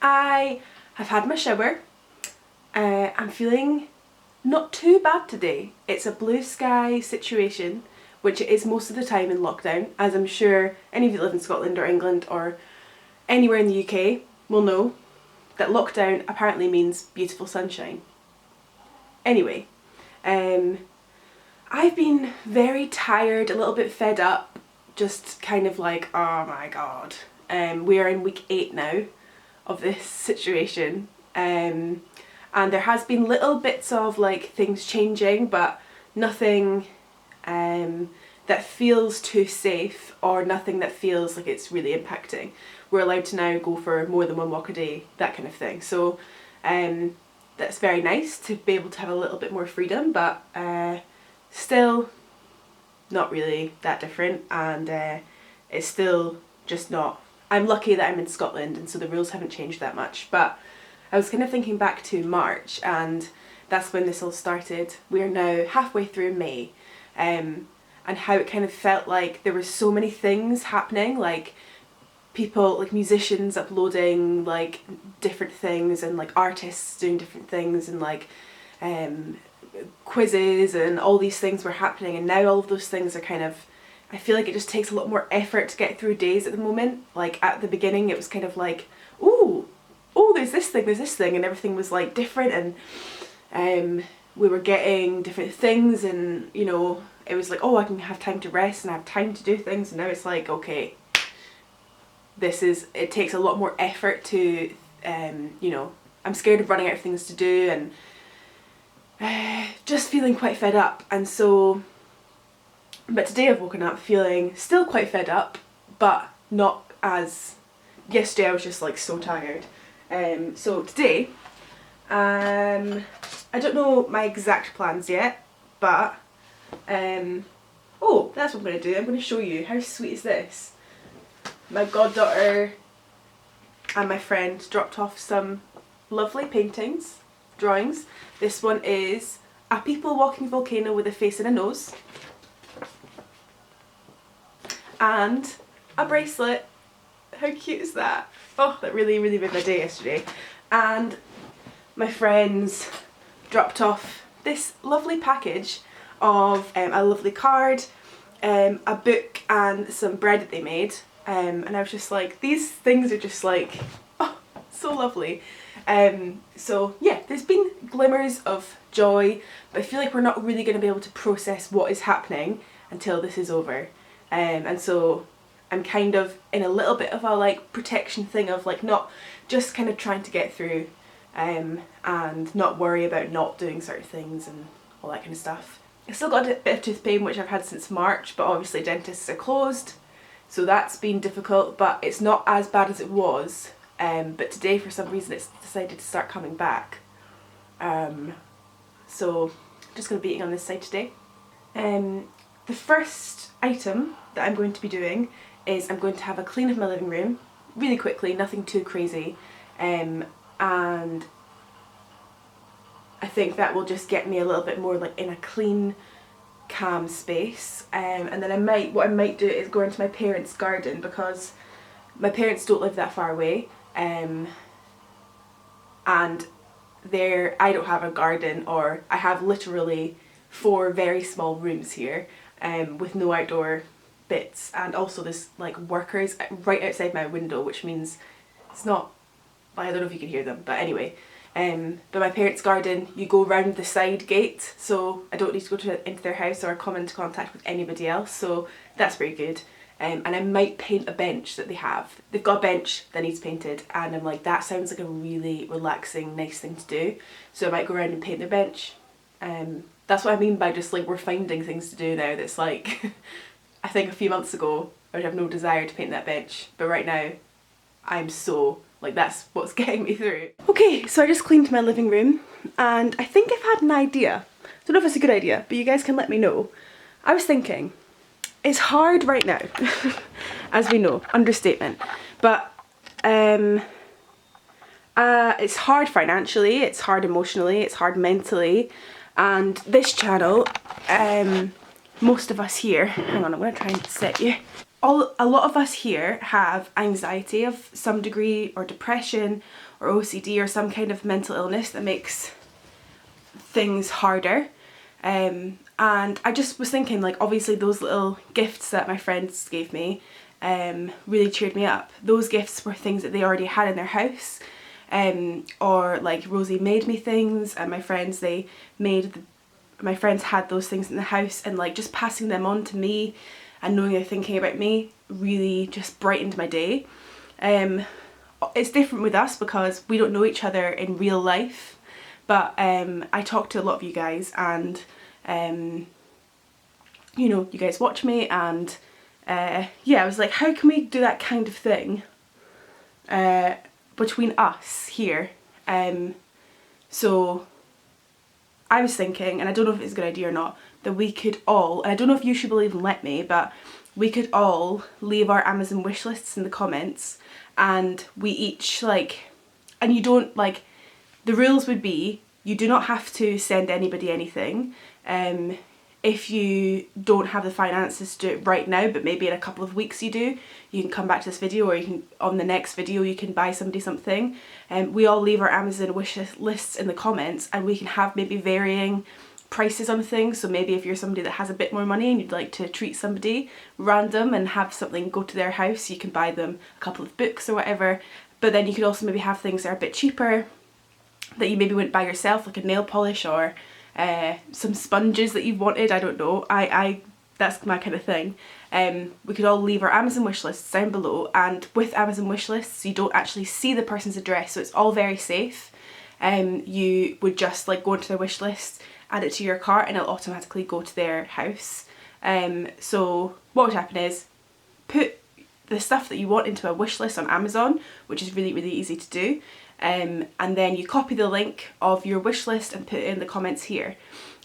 I have had my shower. I'm feeling not too bad today. It's a blue sky situation, which it is most of the time in lockdown, as I'm sure any of you that live in Scotland or England or anywhere in the UK will know that lockdown apparently means beautiful sunshine. Anyway, I've been very tired, a little bit fed up, just kind of like, oh my god. We are in week 8 now of this situation, and there has been little bits of like things changing, but nothing that feels too safe or nothing that feels like it's really impacting. We're allowed to now go for more than one walk a day, that kind of thing. So that's very nice to be able to have a little bit more freedom, but still not really that different, and it's still just not. I'm lucky that I'm in Scotland and so the rules haven't changed that much, but I was kind of thinking back to March, and that's when this all started. We are now halfway through May, and how it kind of felt like there were so many things happening, like people, like musicians uploading like different things, and like artists doing different things, and like quizzes and all these things were happening, and now all of those things are kind of, I feel like it just takes a lot more effort to get through days at the moment. Like at the beginning it was kind of like, oh there's this thing, and everything was like different, and we were getting different things, and you know, it was like, oh, I can have time to rest and I have time to do things, and now it's like, okay, it takes a lot more effort to, you know, I'm scared of running out of things to do, and just feeling quite fed up. And so, but today I've woken up feeling still quite fed up, but not as, yesterday I was just like so tired. So today, I don't know my exact plans yet, but, oh, that's what I'm going to do. I'm going to show you. How sweet is this? My goddaughter and my friend dropped off some lovely paintings, drawings. This one is a people walking volcano with a face and a nose, and a bracelet. How cute is that? Oh, that really, really made my day yesterday. And my friends dropped off this lovely package of a lovely card, a book, and some bread that they made. And I was just like, these things are just like, oh, so lovely. So yeah, there's been glimmers of joy, but I feel like we're not really going to be able to process what is happening until this is over. And so I'm kind of in a little bit of a like protection thing of like not just kind of trying to get through, and not worry about not doing certain things and all that kind of stuff. I've still got a bit of tooth pain, which I've had since March, but obviously dentists are closed, so that's been difficult, but it's not as bad as it was. But today for some reason it's decided to start coming back. So I'm just going to be eating on this side today. The first item that I'm going to be doing is I'm going to have a clean of my living room, really quickly, nothing too crazy, and I think that will just get me a little bit more like in a clean, calm space. And then what I might do is go into my parents' garden, because my parents don't live that far away, and I don't have a garden, or I have literally 4 very small rooms here, with no outdoor bits, and also there's like workers right outside my window, which means it's not, I don't know if you can hear them, but anyway. But my parents' garden, you go round the side gate, so I don't need to go into their house or come into contact with anybody else, so that's very good. And I might paint a bench that they have. They've got a bench that needs painted, and I'm like, that sounds like a really relaxing, nice thing to do, so I might go around and paint their bench. That's what I mean by just like we're finding things to do now that's like I think a few months ago I would have no desire to paint that bench, but right now I'm so, like, that's what's getting me through. Okay, so I just cleaned my living room, and I think I've had an idea. Don't know if it's a good idea, but you guys can let me know. I was thinking, it's hard right now, as we know, understatement, but it's hard financially, it's hard emotionally, it's hard mentally, and this channel, most of us here, hang on, I'm going to try and set you. A lot of us here have anxiety of some degree, or depression, or OCD or some kind of mental illness that makes things harder. And I just was thinking, like, obviously those little gifts that my friends gave me really cheered me up. Those gifts were things that they already had in their house, or like Rosie made me things, and my friends had those things in the house, and like just passing them on to me and knowing they're thinking about me really just brightened my day. It's different with us because we don't know each other in real life, but I talk to a lot of you guys, and you know, you guys watch me, and yeah, I was like, how can we do that kind of thing between us here? So I was thinking, and I don't know if it's a good idea or not, that we could all, and I don't know if YouTube will even let me, but we could all leave our Amazon wish lists in the comments, and we each, like, and you don't, like, the rules would be you do not have to send anybody anything. If you don't have the finances to do it right now, but maybe in a couple of weeks you do, you can come back to this video, or you can, on the next video, you can buy somebody something. We all leave our Amazon wish lists in the comments, and we can have maybe varying prices on things. So maybe if you're somebody that has a bit more money and you'd like to treat somebody random and have something go to their house, you can buy them a couple of books or whatever. But then you could also maybe have things that are a bit cheaper that you maybe wouldn't buy yourself, like a nail polish or some sponges that you've wanted. I don't know, I that's my kind of thing. We could all leave our Amazon wish lists down below, and with Amazon wish lists you don't actually see the person's address, so it's all very safe. You would just like go into their wish list, add it to your cart, and it'll automatically go to their house. So what would happen is, put the stuff that you want into a wish list on Amazon, which is really, really easy to do, and then you copy the link of your wish list and put it in the comments here.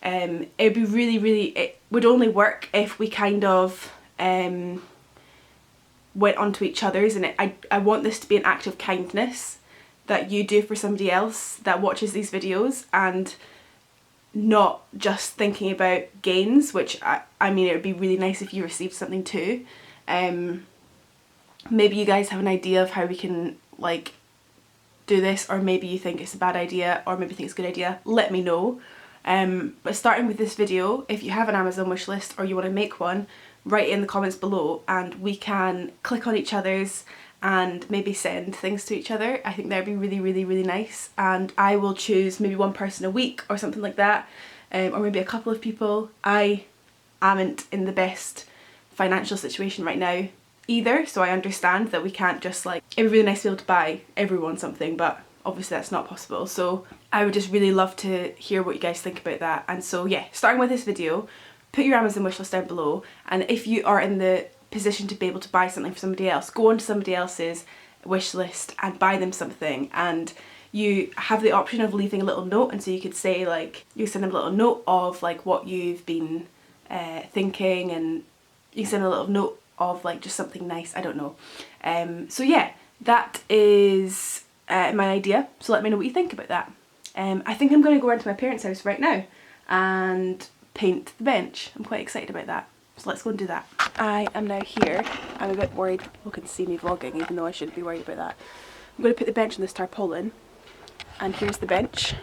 It'd be really, really, it would only work if we kind of went onto each other's, and I want this to be an act of kindness that you do for somebody else that watches these videos, and not just thinking about gains, which I mean, it would be really nice if you received something too. Maybe you guys have an idea of how we can like do this, or maybe you think it's a bad idea, or maybe think it's a good idea. Let me know. But starting with this video, if you have an Amazon wish list or you want to make one, write it in the comments below, and we can click on each other's and maybe send things to each other. I think that'd be really, really, really nice, and I will choose maybe one person a week or something like that, or maybe a couple of people. I amn't in the best financial situation right now either, so I understand that we can't just like, it'd be really nice to be able to buy everyone something, but obviously that's not possible. So I would just really love to hear what you guys think about that. And so yeah, starting with this video, put your Amazon wishlist down below, and if you are in the position to be able to buy something for somebody else, go onto somebody else's wish list and buy them something, and you have the option of leaving a little note, and so you could say like, you send them a little note of like what you've been thinking, and you send a little note of like just something nice, I don't know. So yeah, that is my idea, so let me know what you think about that. I think I'm going to go around to my parents' house right now and paint the bench. I'm quite excited about that, so let's go and do that. I am now here. I'm a bit worried people can see me vlogging, even though I shouldn't be worried about that. I'm going to put the bench on this tarpaulin, and here's the bench.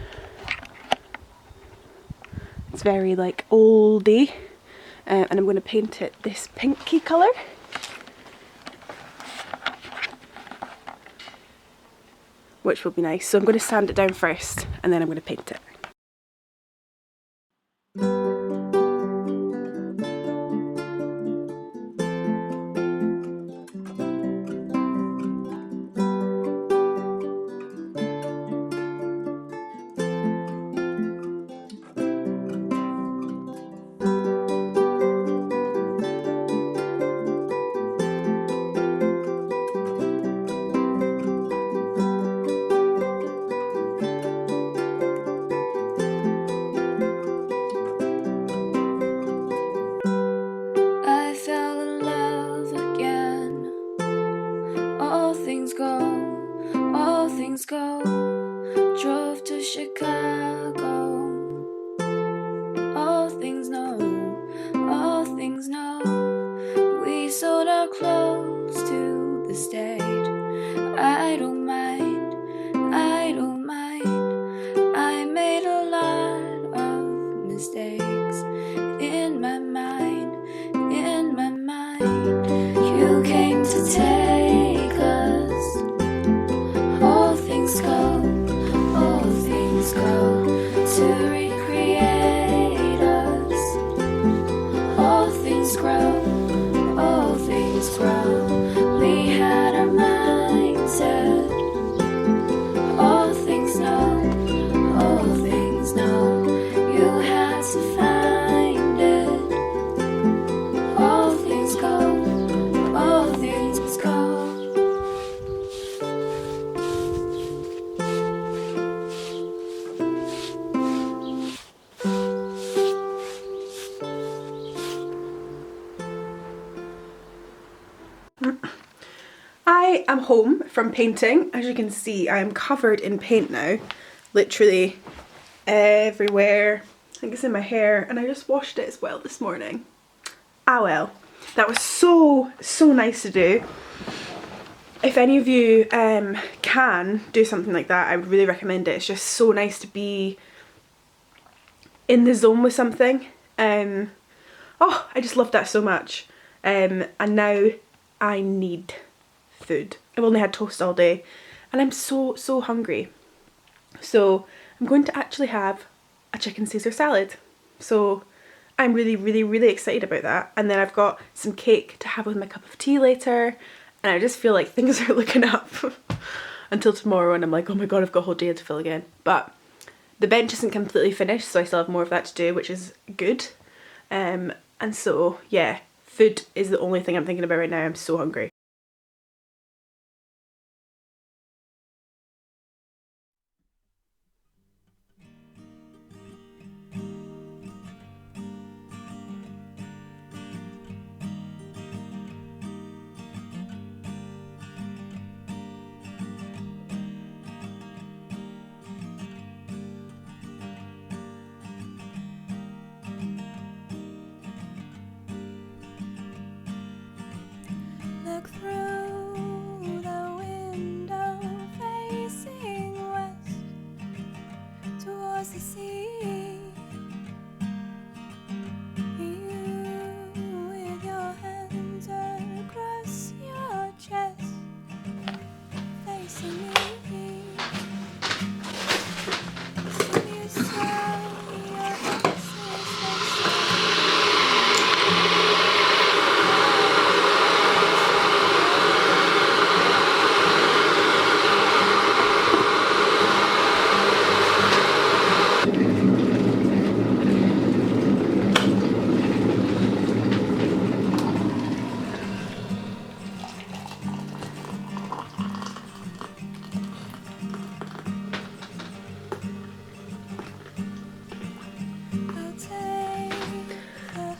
It's very like oldie, and I'm going to paint it this pinky colour. Which will be nice. So I'm going to sand it down first, and then I'm going to paint it. Drove to Chicago. All things know. We sold our clothes to the state. I don't mind. I am home from painting. As you can see, I am covered in paint now, literally everywhere. I think it's in my hair, and I just washed it as well this morning. Ah well, that was so nice to do. If any of you can do something like that, I would really recommend it. It's just so nice to be in the zone with something. Oh, I just love that so much. And now I need food. I've only had toast all day and I'm so hungry. So I'm going to actually have a chicken Caesar salad. So I'm really excited about that. And then I've got some cake to have with my cup of tea later. And I just feel like things are looking up until tomorrow, and I'm like, oh my god, I've got a whole day to fill again. But the bench isn't completely finished, so I still have more of that to do, which is good. And so yeah, food is the only thing I'm thinking about right now. I'm so hungry. Look through the window facing west towards the sea. You with your hands across your chest facing me. You saw your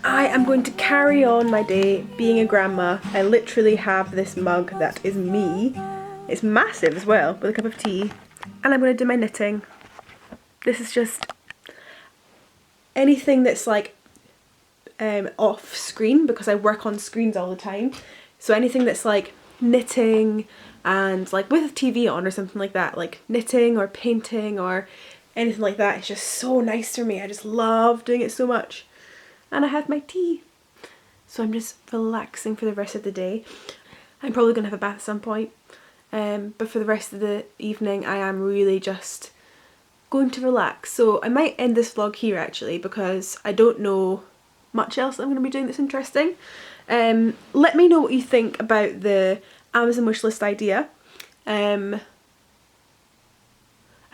I am going to carry on my day being a grandma. I literally have this mug that is me. It's massive as well, with a cup of tea. And I'm going to do my knitting. This is just anything that's like off screen, because I work on screens all the time. So anything that's like knitting and like with TV on or something like that, like knitting or painting or anything like that, it's just so nice for me. I just love doing it so much. And I have my tea. So I'm just relaxing for the rest of the day. I'm probably going to have a bath at some point. But for the rest of the evening, I am really just going to relax. So I might end this vlog here actually, because I don't know much else I'm going to be doing that's interesting. Let me know what you think about the Amazon wishlist idea. I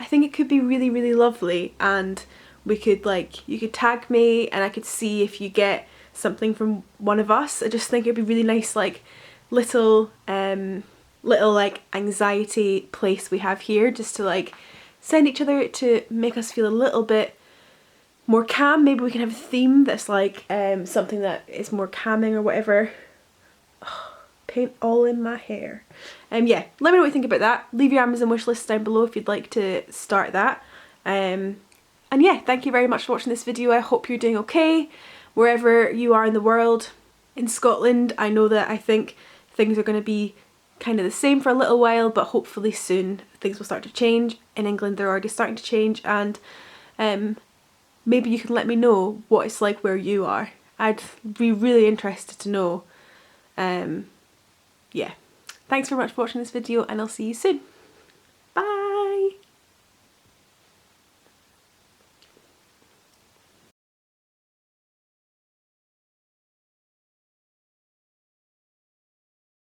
think it could be really lovely, and we could like, you could tag me and I could see if you get something from one of us. I just think it'd be really nice, like little like anxiety place we have here, just to like send each other to make us feel a little bit more calm. Maybe we can have a theme that's like something that is more calming or whatever. Oh, paint all in my hair. Yeah, let me know what you think about that. Leave your Amazon wishlist down below if you'd like to start that. And yeah, thank you very much for watching this video. I hope you're doing okay wherever you are in the world. In Scotland, I know that I think things are going to be kind of the same for a little while, but hopefully soon things will start to change. In England, they're already starting to change, and maybe you can let me know what it's like where you are. I'd be really interested to know. Yeah, thanks very much for watching this video, and I'll see you soon.